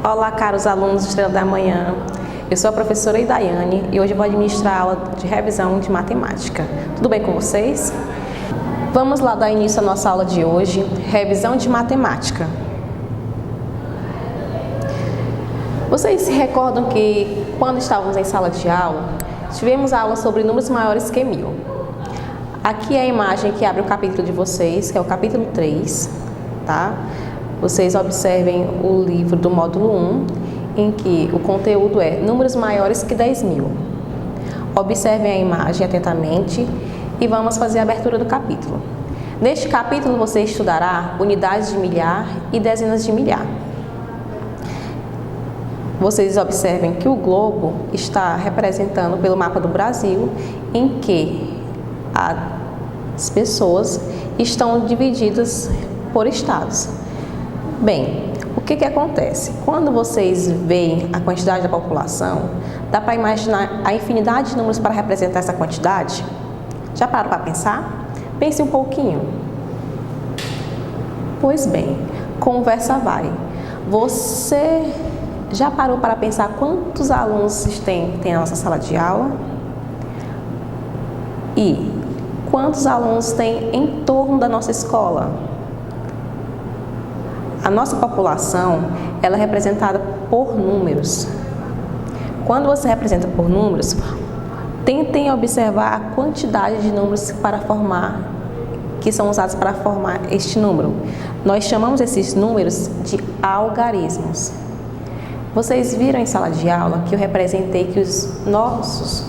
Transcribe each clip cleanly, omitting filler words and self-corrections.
Olá, caros alunos do Estrela da Manhã. Eu sou a professora Idaiane e hoje vou administrar a aula de revisão de matemática. Tudo bem com vocês? Vamos lá dar início à nossa aula de hoje, revisão de matemática. Vocês se recordam que quando estávamos em sala de aula, tivemos aula sobre números maiores que 1000. Aqui é a imagem que abre o capítulo de vocês, que é o capítulo 3, tá? Vocês observem o livro do módulo 1, em que o conteúdo é números maiores que 10.000. Observem a imagem atentamente e vamos fazer a abertura do capítulo. Neste capítulo você estudará unidades de milhar e dezenas de milhar. Vocês observem que o globo está representando pelo mapa do Brasil, em que as pessoas estão divididas por estados. Bem, o que acontece? Quando vocês veem a quantidade da população, dá para imaginar a infinidade de números para representar essa quantidade? Já pararam para pensar? Pense um pouquinho. Pois bem, conversa vai. Você já parou para pensar quantos alunos tem na nossa sala de aula? E quantos alunos tem em torno da nossa escola? A nossa população, ela é representada por números. Quando você representa por números, tentem observar a quantidade de números que são usados para formar este número. Nós chamamos esses números de algarismos. Vocês viram em sala de aula que eu representei que os nossos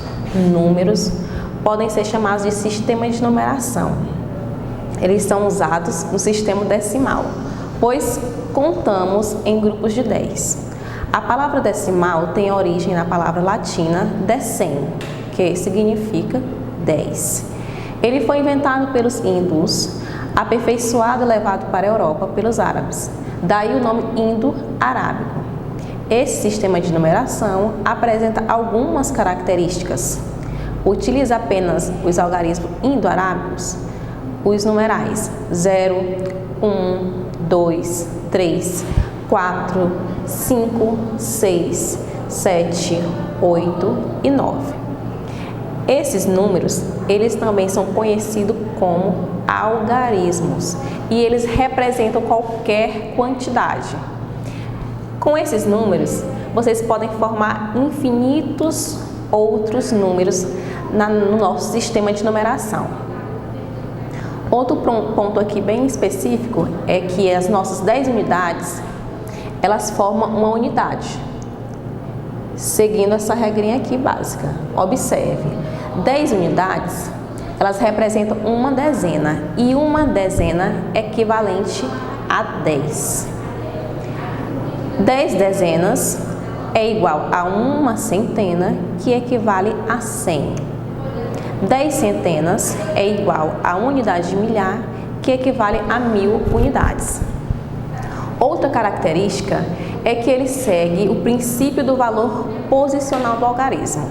números podem ser chamados de sistema de numeração. Eles são usados no sistema decimal, pois contamos em grupos de 10. A palavra decimal tem origem na palavra latina decem, que significa 10. Ele foi inventado pelos hindus, aperfeiçoado e levado para a Europa pelos árabes. Daí o nome indo-arábico. Esse sistema de numeração apresenta algumas características. Utiliza apenas os algarismos indo-arábicos, os numerais 0, 1, 2, 3, 4, 5, 6, 7, 8 e 9. Esses números, eles também são conhecidos como algarismos e eles representam qualquer quantidade. Com esses números, vocês podem formar infinitos outros números no nosso sistema de numeração. Outro ponto aqui bem específico é que as nossas 10 unidades, elas formam uma unidade, seguindo essa regrinha aqui básica. Observe, 10 unidades, elas representam uma dezena, e uma dezena é equivalente a 10. 10 dezenas é igual a uma centena, que equivale a 100. 10 centenas é igual a uma unidade de milhar, que equivale a 1000 unidades. Outra característica é que ele segue o princípio do valor posicional do algarismo.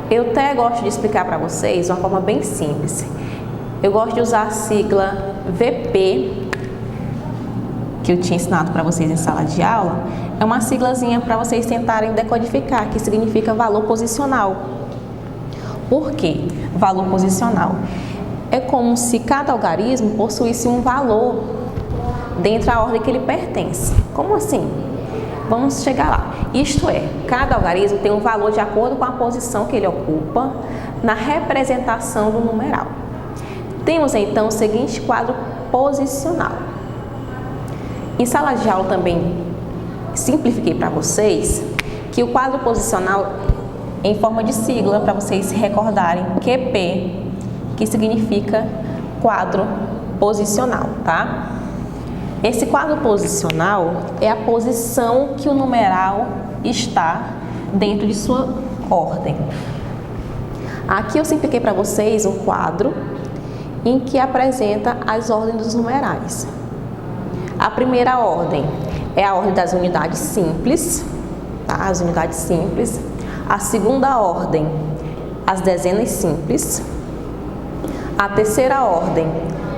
Eu até gosto de explicar para vocês de uma forma bem simples. Eu gosto de usar a sigla VP, que eu tinha ensinado para vocês em sala de aula. É uma siglazinha para vocês tentarem decodificar, que significa valor posicional. Por quê? Valor posicional. É como se cada algarismo possuísse um valor dentro da ordem que ele pertence. Como assim? Vamos chegar lá. Isto é, cada algarismo tem um valor de acordo com a posição que ele ocupa na representação do numeral. Temos então o seguinte quadro posicional. Em sala de aula também simplifiquei para vocês que o quadro posicional em forma de sigla, para vocês se recordarem, QP, que significa quadro posicional, tá? Esse quadro posicional é a posição que o numeral está dentro de sua ordem. Aqui eu simplifiquei para vocês um quadro em que apresenta as ordens dos numerais. A primeira ordem é a ordem das unidades simples, tá? As unidades simples. A segunda ordem, as dezenas simples. A terceira ordem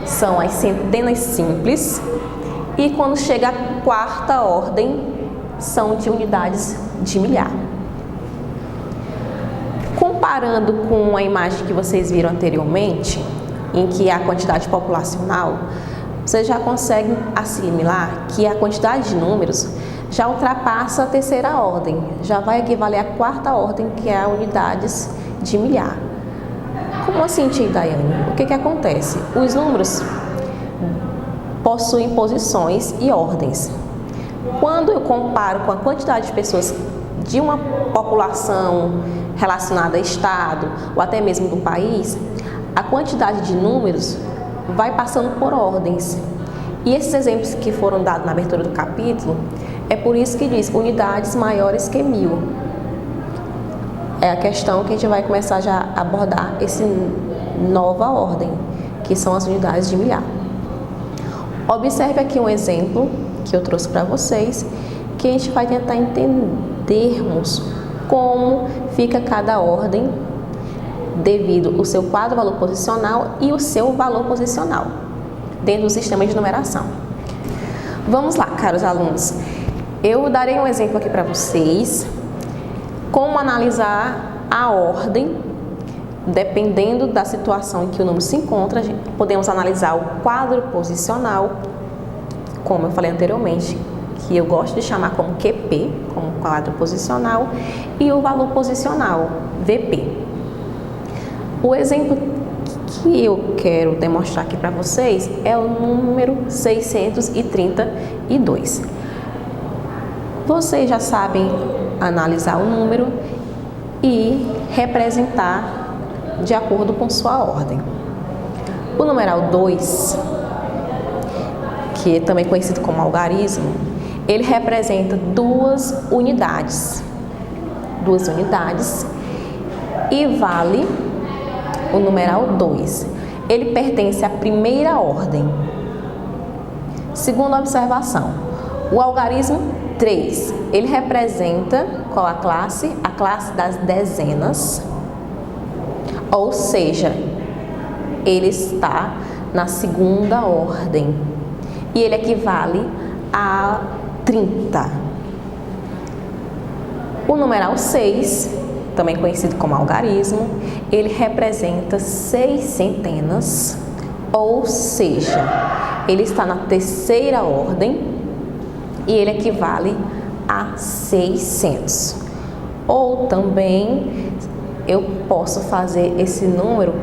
são as centenas simples. E quando chega a quarta ordem, são de unidades de milhar. Comparando com a imagem que vocês viram anteriormente, em que a quantidade populacional, vocês já conseguem assimilar que a quantidade de números já ultrapassa a terceira ordem, já vai equivaler à quarta ordem, que é a unidades de milhar. Como assim, tia Daiane? O que acontece? Os números possuem posições e ordens. Quando eu comparo com a quantidade de pessoas de uma população relacionada a estado ou até mesmo do país, a quantidade de números vai passando por ordens. E esses exemplos que foram dados na abertura do capítulo, é por isso que diz unidades maiores que 1000. É a questão que a gente vai começar já a abordar essa nova ordem, que são as unidades de milhar. Observe aqui um exemplo que eu trouxe para vocês, que a gente vai tentar entendermos como fica cada ordem devido ao seu quadro valor posicional e o seu valor posicional dentro do sistema de numeração. Vamos lá, caros alunos. Eu darei um exemplo aqui para vocês como analisar a ordem dependendo da situação em que o número se encontra. Podemos analisar o quadro posicional, como eu falei anteriormente, que eu gosto de chamar como QP, como quadro posicional, e o valor posicional, VP. O exemplo que eu quero demonstrar aqui para vocês é o número 632. Vocês já sabem analisar o número e representar de acordo com sua ordem. O numeral 2, que é também conhecido como algarismo, ele representa duas unidades e vale o numeral 2. Ele pertence à primeira ordem. Segunda observação, o algarismo 3, ele representa qual a classe? A classe das dezenas, ou seja, ele está na segunda ordem e ele equivale a 30. O numeral 6, também conhecido como algarismo, ele representa 6 centenas, ou seja, ele está na terceira ordem e ele equivale a 600. Ou também eu posso fazer esse número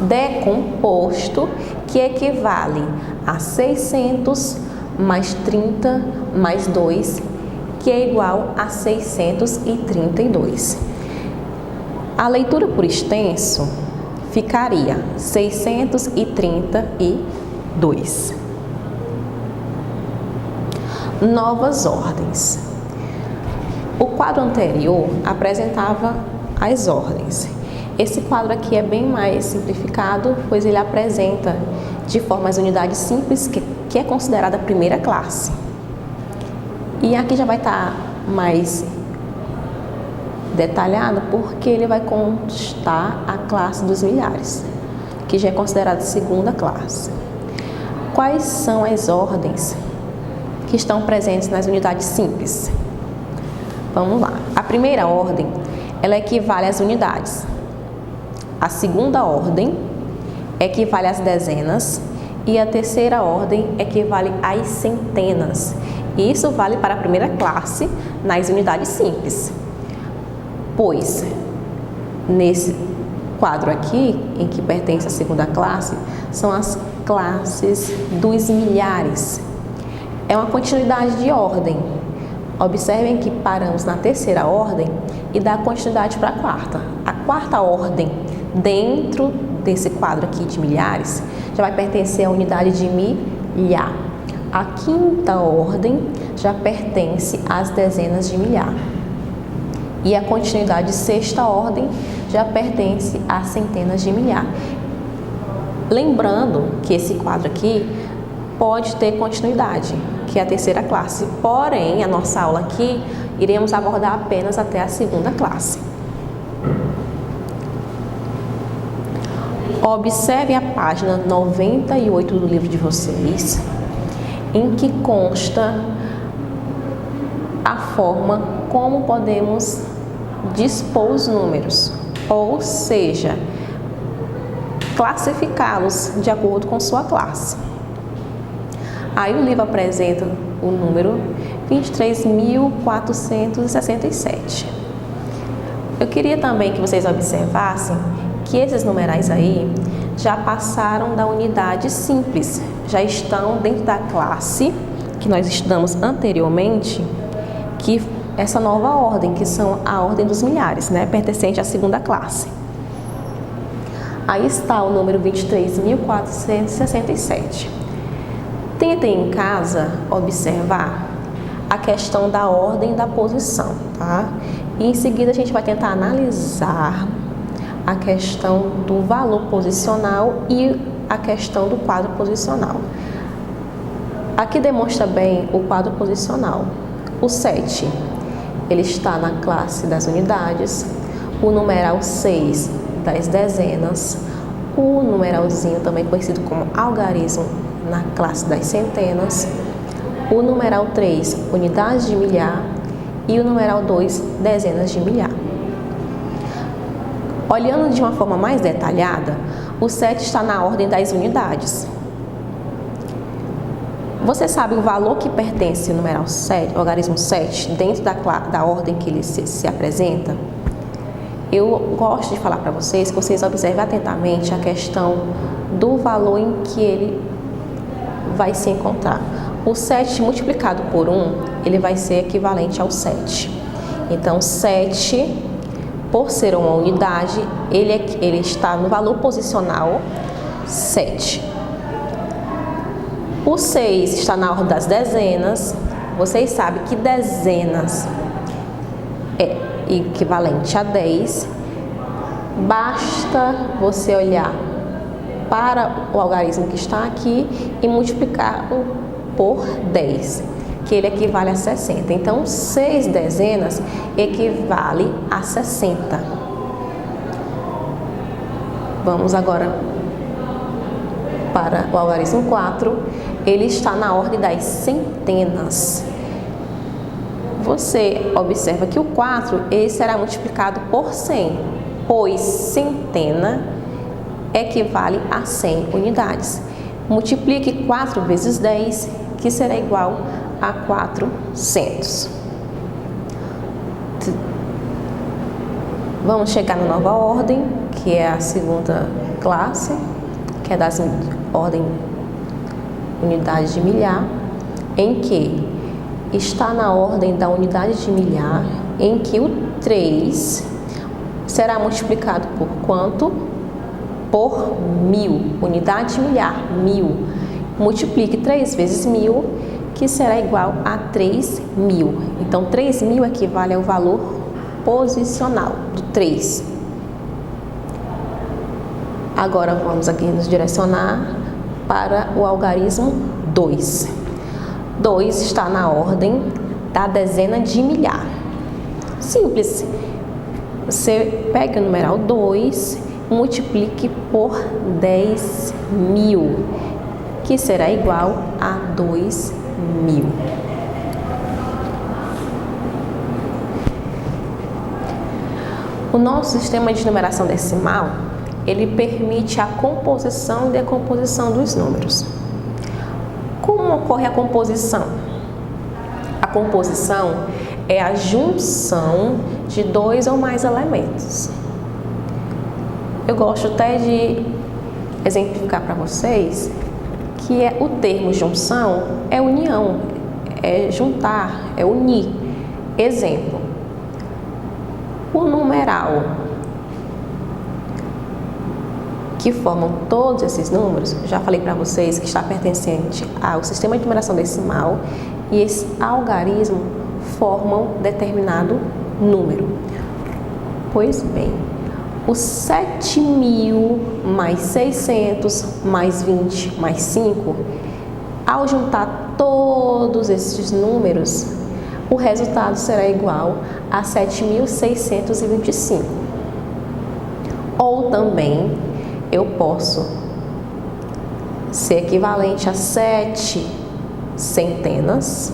decomposto, que equivale a 600 mais 30 mais 2, que é igual a 632. A leitura por extenso ficaria 632. Novas ordens. O quadro anterior apresentava as ordens. Esse quadro aqui é bem mais simplificado, pois ele apresenta de forma as unidades simples, que é considerada a primeira classe. E aqui já vai estar mais detalhado, porque ele vai constar a classe dos milhares, que já é considerada a segunda classe. Quais são as ordens que estão presentes nas unidades simples? Vamos lá. A primeira ordem, ela equivale às unidades. A segunda ordem equivale às dezenas e a terceira ordem equivale às centenas. E isso vale para a primeira classe nas unidades simples. Pois, nesse quadro aqui, em que pertence a segunda classe, são as classes dos milhares. É uma continuidade de ordem. Observem que paramos na terceira ordem e dá continuidade para a quarta. A quarta ordem, dentro desse quadro aqui de milhares, já vai pertencer à unidade de milhar. A quinta ordem já pertence às dezenas de milhar. E a continuidade de sexta ordem já pertence às centenas de milhar. Lembrando que esse quadro aqui pode ter continuidade, que é a terceira classe. Porém, a nossa aula aqui, iremos abordar apenas até a segunda classe. Observe a página 98 do livro de vocês, em que consta a forma como podemos dispor os números, ou seja, classificá-los de acordo com sua classe. Aí o livro apresenta o número 23.467. Eu queria também que vocês observassem que esses numerais aí já passaram da unidade simples, já estão dentro da classe que nós estudamos anteriormente, que essa nova ordem, que são a ordem dos milhares, né, pertencente à segunda classe. Aí está o número 23.467. Tentem em casa observar a questão da ordem da posição, tá? E em seguida a gente vai tentar analisar a questão do valor posicional e a questão do quadro posicional. Aqui demonstra bem o quadro posicional. O 7, ele está na classe das unidades, o numeral 6 das dezenas, o numeralzinho também conhecido como algarismo na classe das centenas, o numeral 3, unidades de milhar, e o numeral 2, dezenas de milhar. Olhando de uma forma mais detalhada, o 7 está na ordem das unidades. Você sabe o valor que pertence ao numeral 7, ao algarismo 7, dentro da ordem que ele se apresenta? Eu gosto de falar para vocês que vocês observem atentamente a questão do valor em que ele vai se encontrar. O 7 multiplicado por 1, ele vai ser equivalente ao 7. Então, 7, por ser uma unidade, ele está no valor posicional 7. O 6 está na ordem das dezenas. Vocês sabem que dezenas é equivalente a 10. Basta você olhar para o algarismo que está aqui e multiplicar por 10, que ele equivale a 60. Então, 6 dezenas equivale a 60. Vamos agora para o algarismo 4. Ele está na ordem das centenas. Você observa que o 4 ele será multiplicado por 100, pois centena equivale a 100 unidades. Multiplique 4 vezes 10, que será igual a 400. Vamos chegar na nova ordem, que é a segunda classe, que é das ordem unidade de milhar, em que está na ordem da unidade de milhar, em que o 3 será multiplicado por quanto? Por 1000, unidade de milhar, 1000. Multiplique 3 vezes 1000, que será igual a 3000. Então, 3000 equivale ao valor posicional do 3. Agora, vamos aqui nos direcionar para o algarismo 2. 2 está na ordem da dezena de milhar. Simples. Você pega o numeral 2, multiplique por 10.000, que será igual a 2.000. O nosso sistema de numeração decimal, ele permite a composição e decomposição dos números. Como ocorre a composição? A composição é a junção de 2 ou mais elementos. Eu gosto até de exemplificar para vocês que o termo junção é união, é juntar, é unir. Exemplo, o numeral que formam todos esses números, já falei para vocês que está pertencente ao sistema de numeração decimal, e esse algarismo formam determinado número. Pois bem, os 7.000 mais 600 mais 20 mais 5, ao juntar todos esses números, o resultado será igual a 7.625. Ou também eu posso ser equivalente a 7 centenas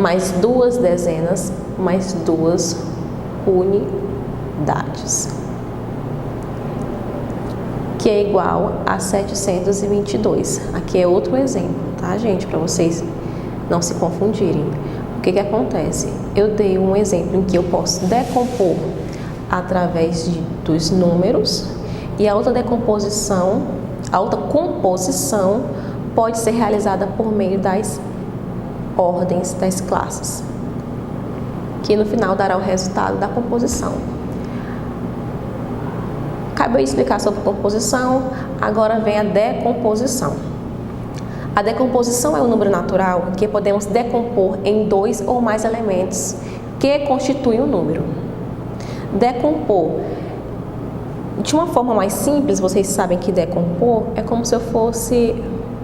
mais 2 dezenas, mais 2 unidades, que é igual a 722. Aqui é outro exemplo, tá, gente? Para vocês não se confundirem. O que acontece? Eu dei um exemplo em que eu posso decompor através dos números, e a outra composição pode ser realizada por meio das ordens das classes, que no final dará o resultado da composição. Acabei de explicar sobre composição, agora vem a decomposição. A decomposição é um número natural que podemos decompor em 2 ou mais elementos que constituem o número. Decompor, de uma forma mais simples, vocês sabem que decompor é como se eu fosse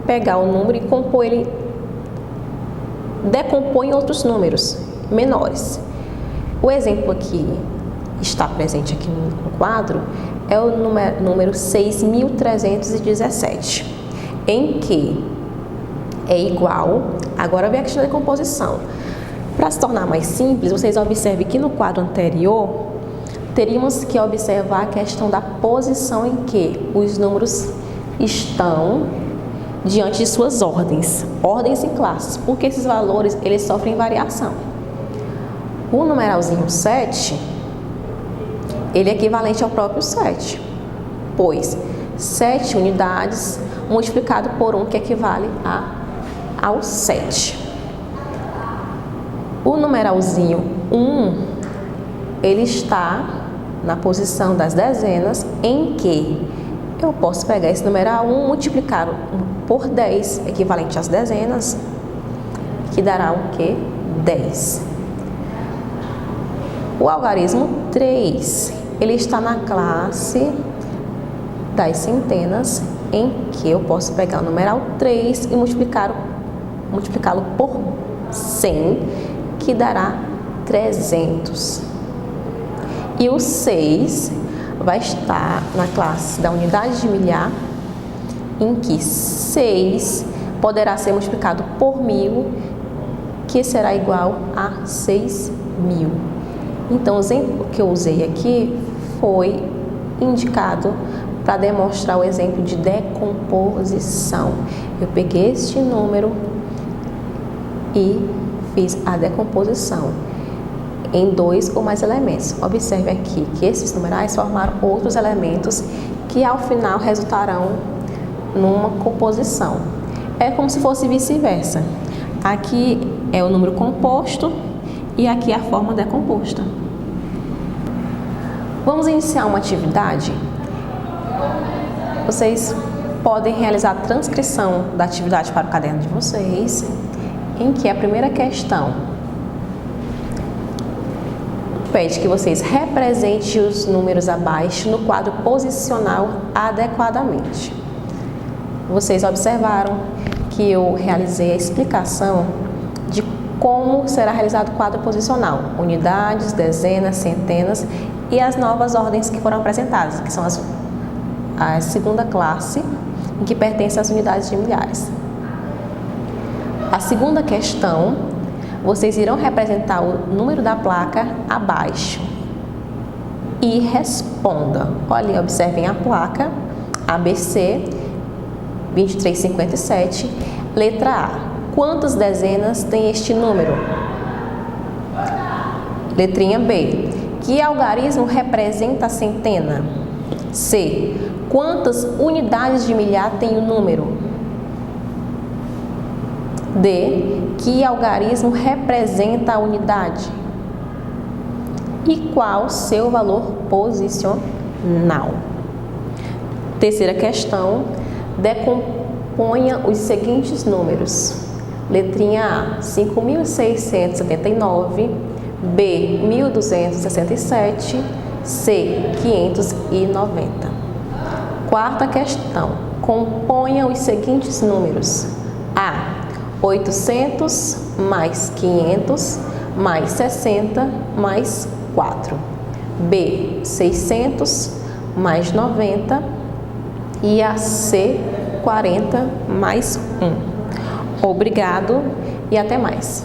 pegar o número e decompor em outros números menores. O exemplo aqui está presente aqui no quadro é o número 6.317, em que é igual, agora vem a questão da decomposição. Para se tornar mais simples, vocês observem que no quadro anterior, teríamos que observar a questão da posição em que os números estão diante de suas ordens e classes, porque esses valores eles sofrem variação. O numeralzinho 7, ele é equivalente ao próprio 7, pois 7 unidades multiplicado por 1, que equivale ao 7. O numeralzinho 1, ele está na posição das dezenas, em que eu posso pegar esse numeral 1, multiplicar por 10, equivalente às dezenas, que dará o quê? 10. O algarismo 3, ele está na classe das centenas, em que eu posso pegar o numeral 3 e multiplicá-lo por 100, que dará 300. E o 6 vai estar na classe da unidade de milhar, em que 6 poderá ser multiplicado por 1000, que será igual a 6.000. Então, o exemplo que eu usei aqui foi indicado para demonstrar o exemplo de decomposição. Eu peguei este número e fiz a decomposição em 2 ou mais elementos. Observe aqui que esses numerais formaram outros elementos que ao final resultarão numa composição. É como se fosse vice-versa. Aqui é o número composto e aqui a forma decomposta. Vamos iniciar uma atividade. Vocês podem realizar a transcrição da atividade para o caderno de vocês, em que a primeira questão pede que vocês representem os números abaixo no quadro posicional adequadamente. Vocês observaram que eu realizei a explicação de como será realizado o quadro posicional, unidades, dezenas, centenas e as novas ordens que foram apresentadas, que são a segunda classe, em que pertence às unidades de milhares. A segunda questão, vocês irão representar o número da placa abaixo e responda. Olhem, observem a placa ABC 2357, letra A. Quantas dezenas tem este número? Letrinha B. Que algarismo representa a centena? C. Quantas unidades de milhar tem o número? D. Que algarismo representa a unidade? E qual seu valor posicional? Terceira questão. Decomponha os seguintes números. Letrinha A, 5.679, B, 1.267, C, 590. Quarta questão. Componha os seguintes números. A, 800 mais 500 mais 60 mais 4. B, 600 mais 90 e a C, 40 mais 1. Obrigado e até mais.